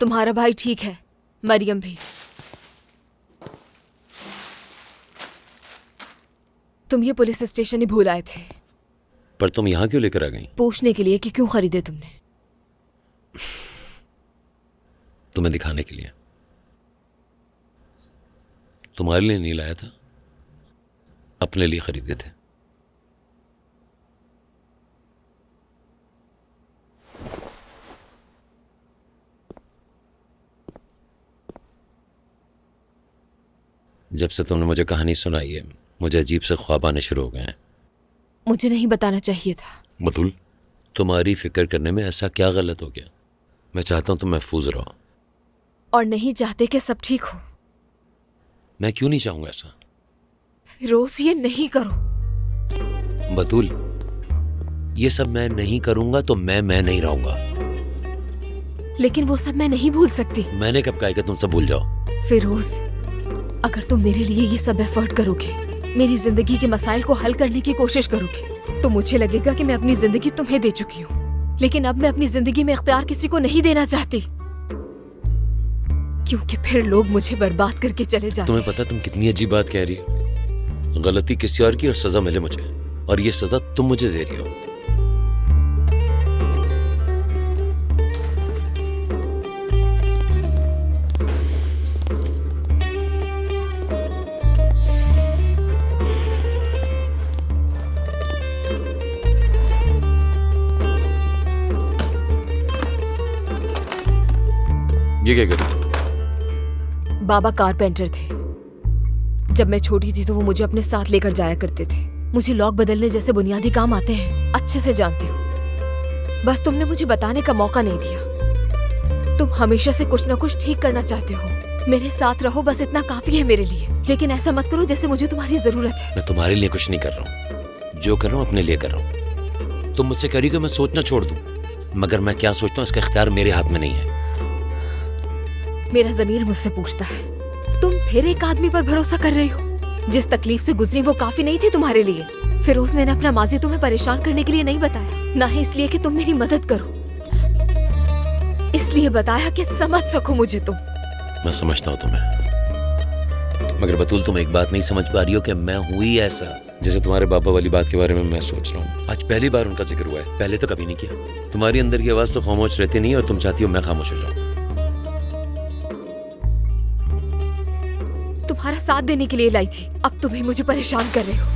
तुम्हारा भाई ठीक है, मरियम भी। तुम ये पुलिस स्टेशन ही भूल आए थे। पर तुम यहाँ क्यों लेकर आ गई? पूछने के लिए कि क्यों खरीदे तुमने। तुम्हें दिखाने के लिए। तुम्हारे लिए नहीं लाया था, अपने लिए खरीदे थे। जब से तुमने मुझे कहानी सुनाई है, मुझे अजीब से ख्वाब आने शुरू हो गए हैं। मुझे नहीं बताना चाहिए था। बतूल, तुम्हारी फिक्र करने में ऐसा क्या गलत हो गया? मैं चाहता हूं तुम महफूज रहो। और नहीं चाहते कि सब ठीक हो। मैं क्यों नहीं चाहूंगा ऐसा? फिरोज, ये नहीं करो। बतूल, ये सब मैं नहीं करूंगा तो मैं नहीं रहूंगा। लेकिन वो सब मैं नहीं भूल सकती। मैंने कब कहा कि तुम सब भूल जाओ? फिरोज, अगर तुम मेरे लिए ये सब एफर्ट करोगे, मेरी जिंदगी के मसाइल को हल करने की कोशिश करोगे, तो मुझे लगेगा कि मैं अपनी जिंदगी तुम्हें दे चुकी हूँ। लेकिन अब मैं अपनी जिंदगी में इख्तियार किसी को नहीं देना चाहती, क्योंकि फिर लोग मुझे बर्बाद करके चले जाते। तुम्हें पता तुम कितनी अजीब बात कह रही हो? गलती किसी और की और सजा मिले मुझे, और ये सजा तुम मुझे दे रही हो। ये क्या कर? बाबा कारपेंटर थे। जब मैं छोटी थी तो वो मुझे अपने साथ लेकर जाया करते थे। मुझे लॉक बदलने जैसे बुनियादी काम आते हैं, अच्छे से जानती हूँ। बस तुमने मुझे बताने का मौका नहीं दिया। तुम हमेशा से कुछ ना कुछ ठीक करना चाहते हो। मेरे साथ रहो, बस इतना काफी है मेरे लिए। लेकिन ऐसा मत करो जैसे मुझे तुम्हारी जरूरत है। मैं तुम्हारे लिए कुछ नहीं कर रहा हूँ, जो कर रहा हूँ अपने लिए कर रहा हूँ। तुम मुझसे कह रही हो कि मैं सोचना छोड़ दूँ, मगर मैं क्या सोचता हूँ इसका इख्तियार मेरे हाथ में नहीं है। मेरा ज़मीर मुझसे पूछता है, तुम फिर एक आदमी पर भरोसा कर रही हो? जिस तकलीफ से गुजरी वो काफी नहीं थी तुम्हारे लिए। फिरोज, मैंने अपना माजी तुम्हें परेशान करने के लिए नहीं बताया, ना ही इसलिए कि तुम मेरी मदद करो। इसलिए बताया कि समझ सको मुझे तुम। मैं समझता हूँ तुम्हें, मगर बतूल तुम एक बात नहीं समझ पा रही हो कि मैं हूँ ही ऐसा। जैसे तुम्हारे पापा वाली बात के बारे में मैं सोच रहा हूँ, आज पहली बार उनका जिक्र हुआ है। पहले तो कभी नहीं किया। तुम्हारी अंदर की आवाज तो खामोश रहती नहीं, और तुम चाहती हो मैं खामोश हो जाऊँ। तुम्हारा साथ देने के लिए लाई थी, अब तुम ही मुझे परेशान कर रहे हो।